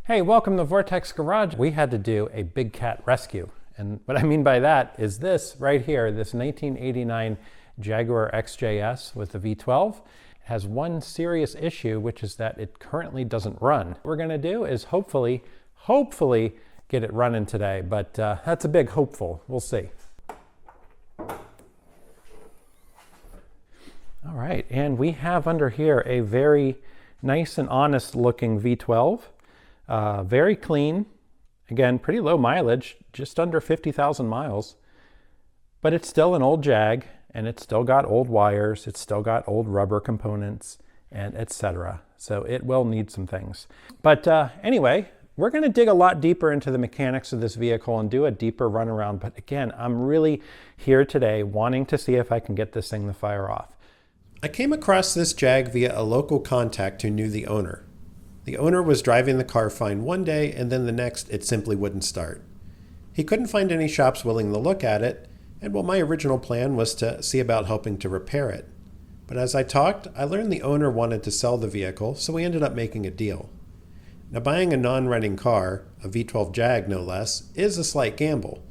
Hey, welcome to Vortex Garage. We had to do a big cat rescue. And what I mean by that is this right here, this 1989 Jaguar XJS with the V12 has one serious issue, which is that it currently doesn't run. What we're gonna do is hopefully get it running today, but that's a big hopeful. We'll see. All right, and we have under here a very nice and honest looking V12. Very clean, again, pretty low mileage, just under 50,000 miles, but it's still an old Jag, and it's still got old wires, it's still got old rubber components, and etc. So it will need some things. But anyway, we're gonna dig a lot deeper into the mechanics of this vehicle and do a deeper run around. But again, I'm really here today wanting to see if I can get this thing to fire off. I came across this Jag via a local contact who knew the owner. The owner was driving the car fine one day, and then the next it simply wouldn't start. He couldn't find any shops willing to look at it, and well, my original plan was to see about helping to repair it. But as I talked, I learned the owner wanted to sell the vehicle, so we ended up making a deal. Now, buying a non-running car, a V12 Jag no less, is a slight gamble.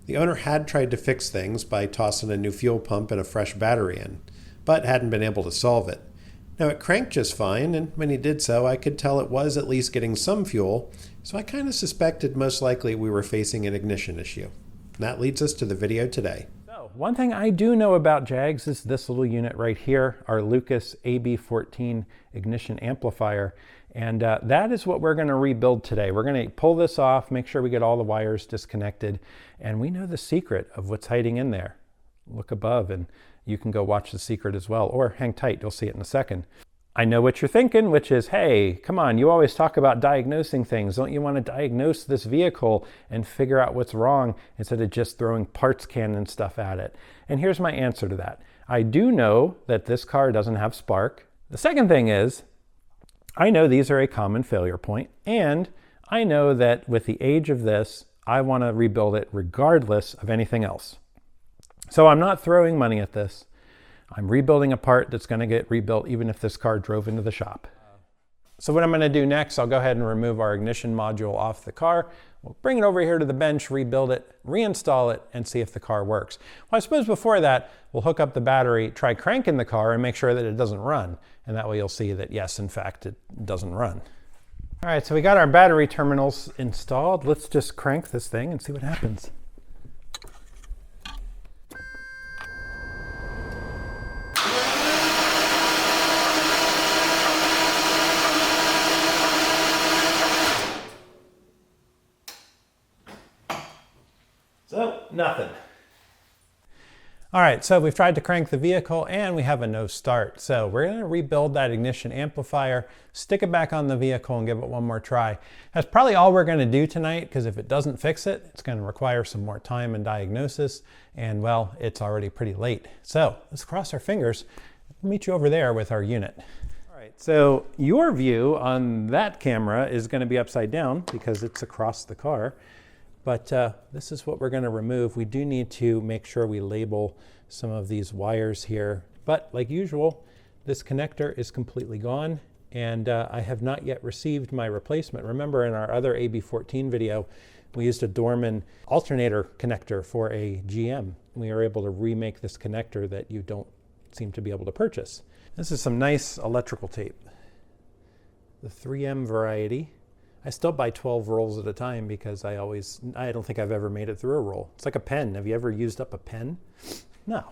The owner had tried to fix things by tossing a new fuel pump and a fresh battery in, but hadn't been able to solve it. Now, it cranked just fine, and when he did so, I could tell it was at least getting some fuel, so I kind of suspected most likely we were facing an ignition issue. And that leads us to the video today. So, one thing I do know about Jags is this little unit right here, our Lucas AB14 ignition amplifier, and that is what we're going to rebuild today. We're going to pull this off, make sure we get all the wires disconnected, and we know the secret of what's hiding in there. Look above and you can go watch the secret as well, or hang tight, you'll see it in a second. I know what you're thinking, which is, hey, come on, you always talk about diagnosing things. Don't you want to diagnose this vehicle and figure out what's wrong instead of just throwing parts cannon stuff at it? And here's my answer to that. I do know that this car doesn't have spark. The second thing is, I know these are a common failure point, and I know that with the age of this, I want to rebuild it regardless of anything else. So I'm not throwing money at this. I'm rebuilding a part that's going to get rebuilt even if this car drove into the shop. So what I'm going to do next, I'll go ahead and remove our ignition module off the car. We'll bring it over here to the bench, rebuild it, reinstall it, and see if the car works. Well, I suppose before that, we'll hook up the battery, try cranking the car, and make sure that it doesn't run. And that way you'll see that, yes, in fact, it doesn't run. All right, so we got our battery terminals installed. Let's just crank this thing and see what happens. So, nothing. All right, so we've tried to crank the vehicle and we have a no start. So we're gonna rebuild that ignition amplifier, stick it back on the vehicle and give it one more try. That's probably all we're gonna do tonight, because if it doesn't fix it, it's gonna require some more time and diagnosis, and well, it's already pretty late. So let's cross our fingers. We'll meet you over there with our unit. All right, so your view on that camera is gonna be upside down because it's across the car. But this is what we're going to remove. We do need to make sure we label some of these wires here. But like usual, this connector is completely gone, and I have not yet received my replacement. Remember, in our other AB14 video, we used a Dorman alternator connector for a GM. We were able to remake this connector that you don't seem to be able to purchase. This is some nice electrical tape. The 3M variety. I still buy 12 rolls at a time because I don't think I've ever made it through a roll. It's like a pen. Have you ever used up a pen? No.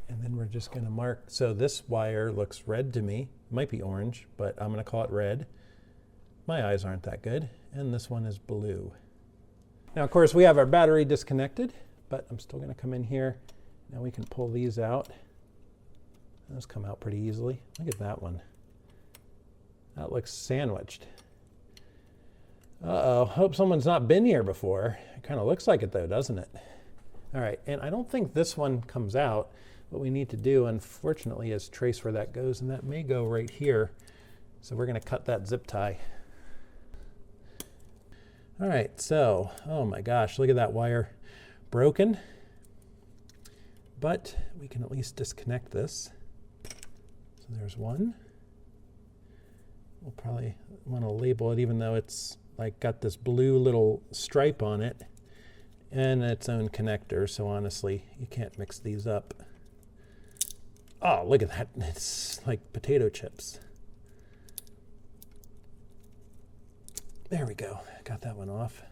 And then we're just going to mark. So this wire looks red to me. It might be orange, but I'm going to call it red. My eyes aren't that good. And this one is blue. Now, of course, we have our battery disconnected, but I'm still going to come in here. Now we can pull these out. Those come out pretty easily. Look at that one. That looks sandwiched. Uh-oh, hope someone's not been here before. It kind of looks like it though, doesn't it? All right, and I don't think this one comes out. What we need to do, unfortunately, is trace where that goes, and that may go right here. So we're gonna cut that zip tie. All right, so, oh my gosh, look at that wire broken. But we can at least disconnect this. So there's one. We'll probably want to label it, even though it's like got this blue little stripe on it and its own connector. So honestly, you can't mix these up. Oh, look at that. It's like potato chips. There we go. Got that one off.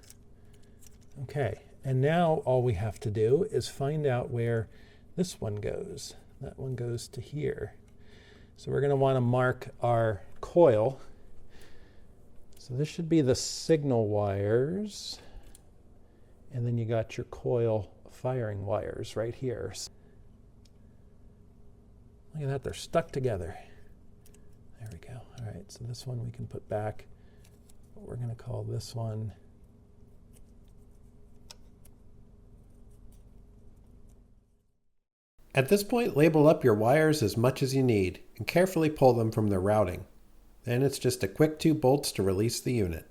Okay, and now all we have to do is find out where this one goes. That one goes to here. So we're going to want to mark our coil. So this should be the signal wires. And then you got your coil firing wires right here. Look at that, they're stuck together. There we go. All right, so this one we can put back. We're going to call this one At this point, label up your wires as much as you need and carefully pull them from their routing. Then it's just a quick 2 bolts to release the unit.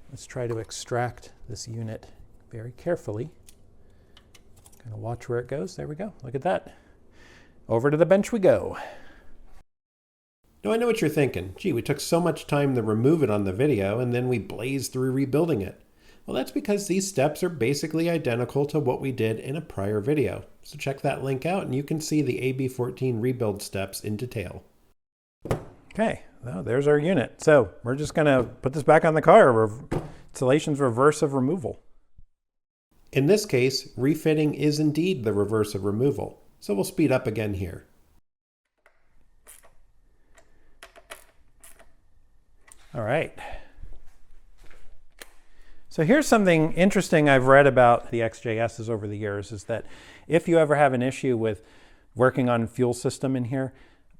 Let's try to extract this unit very carefully. Kind of watch where it goes. There we go. Look at that. Over to the bench we go. Now I know what you're thinking. Gee, we took so much time to remove it on the video and then we blazed through rebuilding it. Well, that's because these steps are basically identical to what we did in a prior video. So check that link out and you can see the AB14 rebuild steps in detail. Okay, well, there's our unit. So we're just going to put this back on the car. Installation's reverse of removal. In this case, refitting is indeed the reverse of removal. So we'll speed up again here. All right. So here's something interesting I've read about the XJSs over the years, is that if you ever have an issue with working on fuel system in here,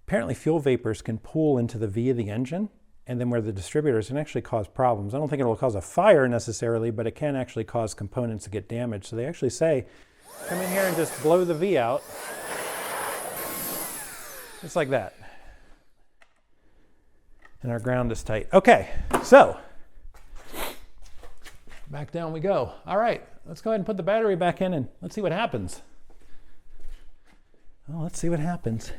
apparently fuel vapors can pool into the V of the engine, and then where the distributors can actually cause problems. I don't think it'll cause a fire necessarily, but it can actually cause components to get damaged. So they actually say, come in here and just blow the V out. Just like that. And our ground is tight. Okay, so back down we go. All right, let's go ahead and put the battery back in and let's see what happens. Well, let's see what happens.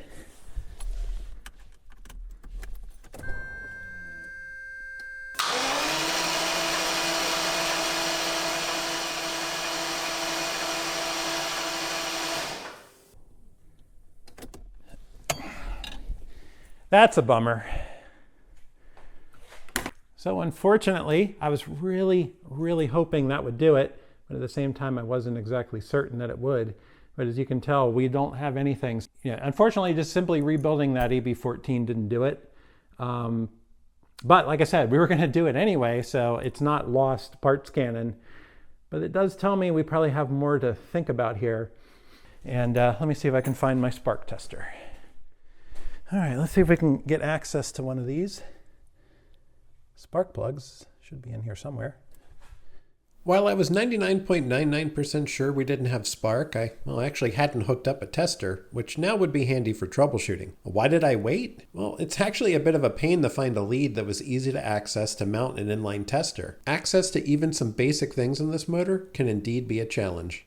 That's a bummer. So unfortunately, I was really hoping that would do it, but at the same time, I wasn't exactly certain that it would. But as you can tell, we don't have anything. Yeah, unfortunately, just simply rebuilding that AB14 didn't do it. But like I said, we were going to do it anyway, so it's not lost parts canon. But it does tell me we probably have more to think about here. And let me see if I can find my spark tester. All right, let's see if we can get access to one of these. Spark plugs should be in here somewhere. While I was 99.99% sure we didn't have spark, I actually hadn't hooked up a tester, which now would be handy for troubleshooting. Why did I wait? Well, it's actually a bit of a pain to find a lead that was easy to access to mount an inline tester. Access to even some basic things in this motor can indeed be a challenge.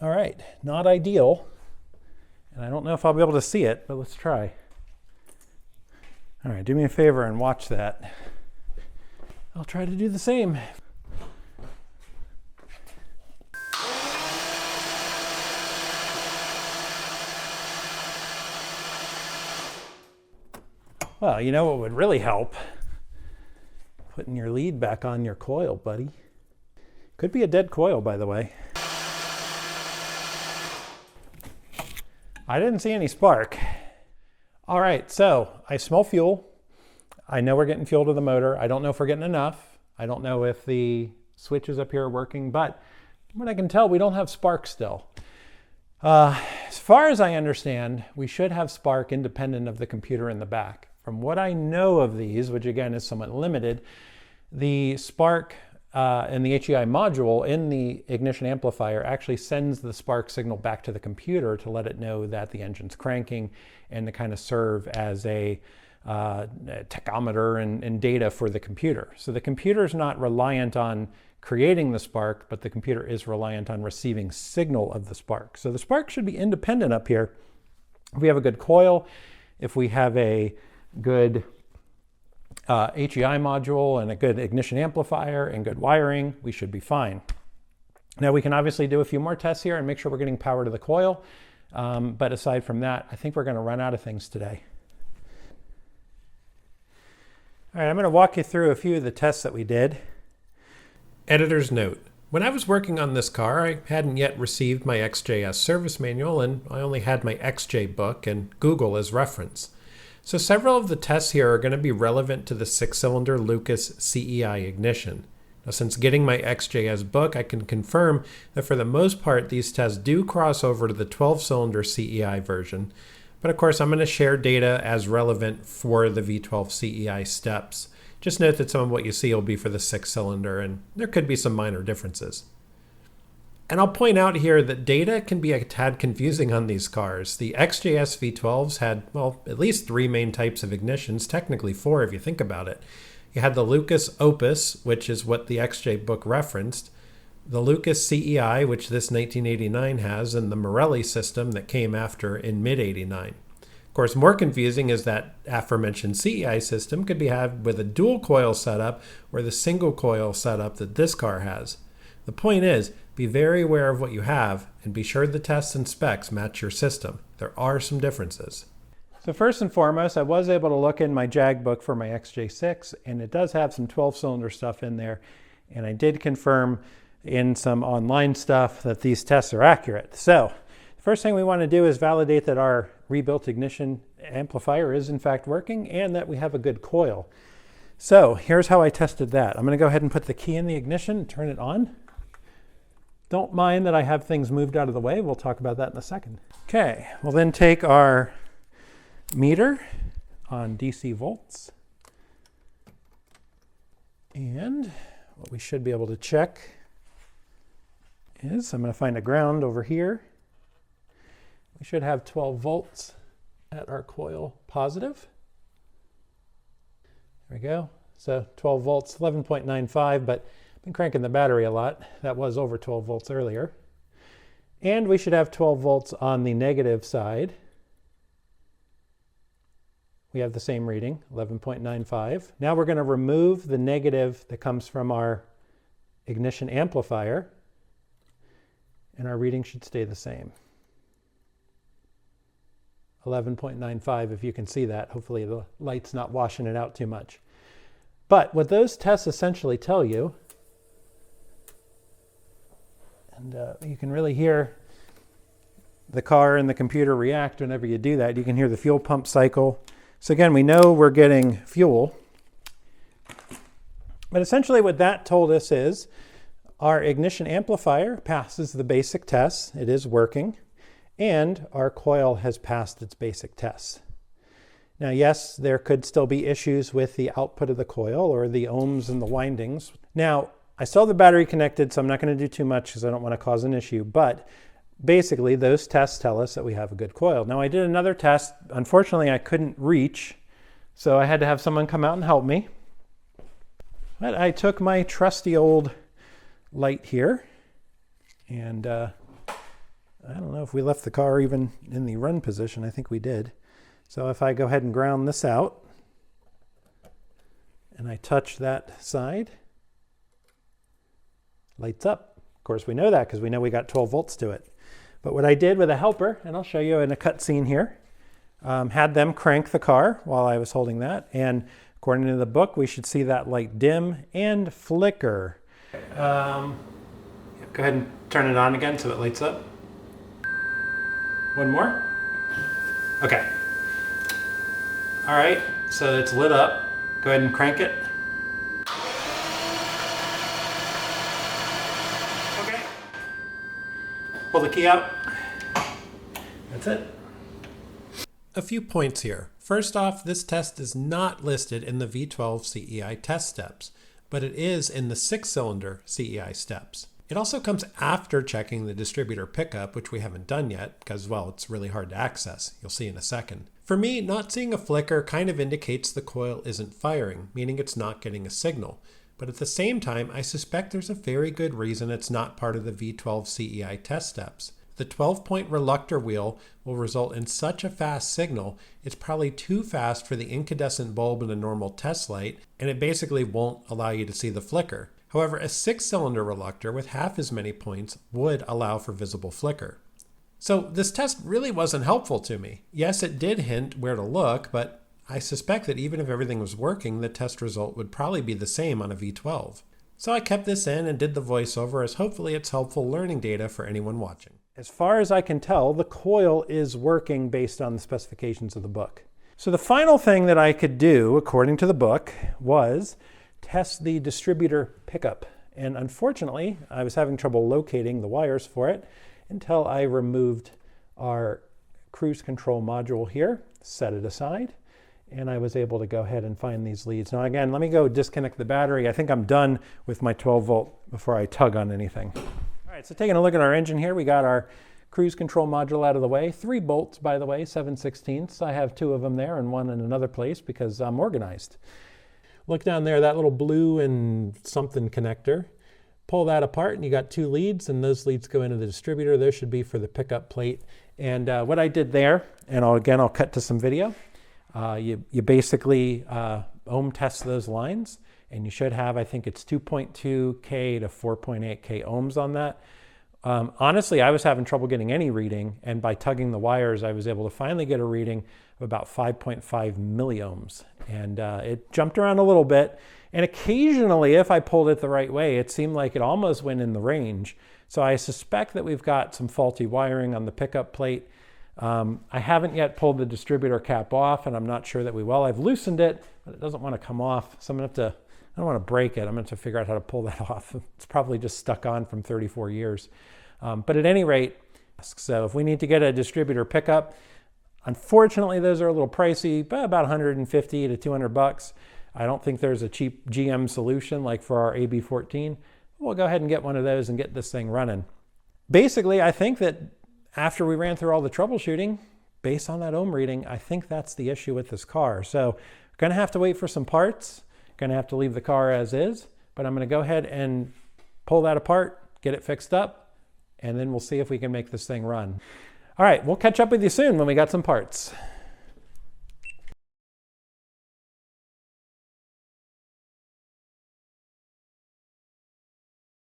All right, not ideal. And I don't know if I'll be able to see it, but let's try. All right, do me a favor and watch that. I'll try to do the same. Well, you know what would really help? Putting your lead back on your coil, buddy. Could be a dead coil, by the way. I didn't see any spark. All right, so I smell fuel. I know we're getting fuel to the motor. I don't know if we're getting enough. I don't know if the switches up here are working, but from what I can tell, we don't have spark still. As far as I understand, we should have spark independent of the computer in the back. From what I know of these, which again is somewhat limited, the spark and the HEI module in the ignition amplifier actually sends the spark signal back to the computer to let it know that the engine's cranking and to kind of serve as a tachometer and data for the computer. So the computer is not reliant on creating the spark, but the computer is reliant on receiving signal of the spark. So the spark should be independent up here. If we have a good coil, if we have a good HEI module and a good ignition amplifier and good wiring, we should be fine. Now we can obviously do a few more tests here and make sure we're getting power to the coil. But aside from that, I think we're going to run out of things today. All right, I'm going to walk you through a few of the tests that we did. Editor's note. When I was working on this car, I hadn't yet received my XJS service manual, and I only had my XJ book and Google as reference. So several of the tests here are going to be relevant to the 6-cylinder Lucas CEI ignition. Now, since getting my XJS book, I can confirm that for the most part, these tests do cross over to the 12-cylinder CEI version. But of course, I'm going to share data as relevant for the V12 CEI steps. Just note that some of what you see will be for the 6-cylinder, and there could be some minor differences. And I'll point out here that data can be a tad confusing on these cars. The XJS V12s had, well, at least 3 main types of ignitions, technically 4 if you think about it. You had the Lucas Opus, which is what the XJ book referenced, the Lucas CEI, which this 1989 has, and the Marelli system that came after in mid-89. Of course, more confusing is that aforementioned CEI system could be had with a dual coil setup or the single coil setup that this car has. The point is, be very aware of what you have and be sure the tests and specs match your system. There are some differences. So first and foremost, I was able to look in my Jag book for my XJ6, and it does have some 12-cylinder stuff in there. And I did confirm in some online stuff that these tests are accurate. So the first thing we want to do is validate that our rebuilt ignition amplifier is in fact working and that we have a good coil. So here's how I tested that. I'm going to go ahead and put the key in the ignition and turn it on. Don't mind that I have things moved out of the way. We'll talk about that in a second. Okay, we'll then take our meter on DC volts, and what we should be able to check is, I'm going to find a ground over here. We should have 12 volts at our coil positive. There we go. So 12 volts, 11.95, but I've been cranking the battery a lot. That was over 12 volts earlier. And we should have 12 volts on the negative side. We have the same reading, 11.95. Now we're going to remove the negative that comes from our ignition amplifier, and our reading should stay the same. 11.95, if you can see that. Hopefully the light's not washing it out too much. But what those tests essentially tell you, and you can really hear the car and the computer react whenever you do that. You can hear the fuel pump cycle. So again, we know we're getting fuel. But essentially what that told us is our ignition amplifier passes the basic tests. It is working. And our coil has passed its basic tests. Now, yes, there could still be issues with the output of the coil or the ohms and the windings. Now, I still have the battery connected, so I'm not going to do too much because I don't want to cause an issue. But basically, those tests tell us that we have a good coil. Now, I did another test. Unfortunately, I couldn't reach, so I had to have someone come out and help me. But I took my trusty old light here, and I don't know if we left the car even in the run position. I think we did. So if I go ahead and ground this out, and I touch that side, lights up. Of course, we know that because we know we got 12 volts to it. But what I did with a helper, and I'll show you in a cutscene here, had them crank the car while I was holding that. And according to the book, we should see that light dim and flicker. Go ahead and turn it on again so it lights up. One more. Okay. All right, so it's lit up. Go ahead and crank it. Okay. Pull the key out. That's it. A few points here. First off, this test is not listed in the V12 CEI test steps, but it is in the 6-cylinder CEI steps. It also comes after checking the distributor pickup, which we haven't done yet because, well, it's really hard to access. You'll see in a second. For me, not seeing a flicker kind of indicates the coil isn't firing, meaning it's not getting a signal. But at the same time, I suspect there's a very good reason it's not part of the V12 CEI test steps. The 12-point reluctor wheel will result in such a fast signal, it's probably too fast for the incandescent bulb in a normal test light, and it basically won't allow you to see the flicker. However, a 6-cylinder reluctor with half as many points would allow for visible flicker. So this test really wasn't helpful to me. Yes, it did hint where to look, but I suspect that even if everything was working, the test result would probably be the same on a V12. So I kept this in and did the voiceover, as hopefully it's helpful learning data for anyone watching. As far as I can tell, the coil is working based on the specifications of the book. So the final thing that I could do, according to the book, was test the distributor pickup. And unfortunately, I was having trouble locating the wires for it until I removed our cruise control module here, set it aside, and I was able to go ahead and find these leads. Now again, let me go disconnect the battery. I think I'm done with my 12 volt before I tug on anything. All right, so taking a look at our engine here, we got our cruise control module out of the way. 3 bolts, by the way, 7/16. I have 2 of them there and 1 in another place because I'm organized. Look down there, that little blue and something connector. Pull that apart and you got 2 leads, and those leads go into the distributor. Those should be for the pickup plate. And what I did there, and I'll cut to some video, you basically ohm test those lines, and you should have, I think it's 2.2K to 4.8K ohms on that. Honestly, I was having trouble getting any reading, and by tugging the wires, I was able to finally get a reading of about 5.5 milliohms. And it jumped around a little bit, and occasionally, if I pulled it the right way, it seemed like it almost went in the range. So I suspect that we've got some faulty wiring on the pickup plate. I haven't yet pulled the distributor cap off, and I'm not sure that we will. I've loosened it, but it doesn't want to come off, so I'm going to have to, I don't want to break it. I'm going to have to figure out how to pull that off. It's probably just stuck on from 34 years. But at any rate, so if we need to get a distributor pickup, unfortunately, those are a little pricey, but about 150 to 200 bucks. I don't think there's a cheap GM solution like for our AB14. We'll go ahead and get one of those and get this thing running. Basically, I think that after we ran through all the troubleshooting, based on that ohm reading, I think that's the issue with this car. So we're going to have to wait for some parts. Going to have to leave the car as is, but I'm going to go ahead and pull that apart, get it fixed up, and then we'll see if we can make this thing run. All right, we'll catch up with you soon when we got some parts.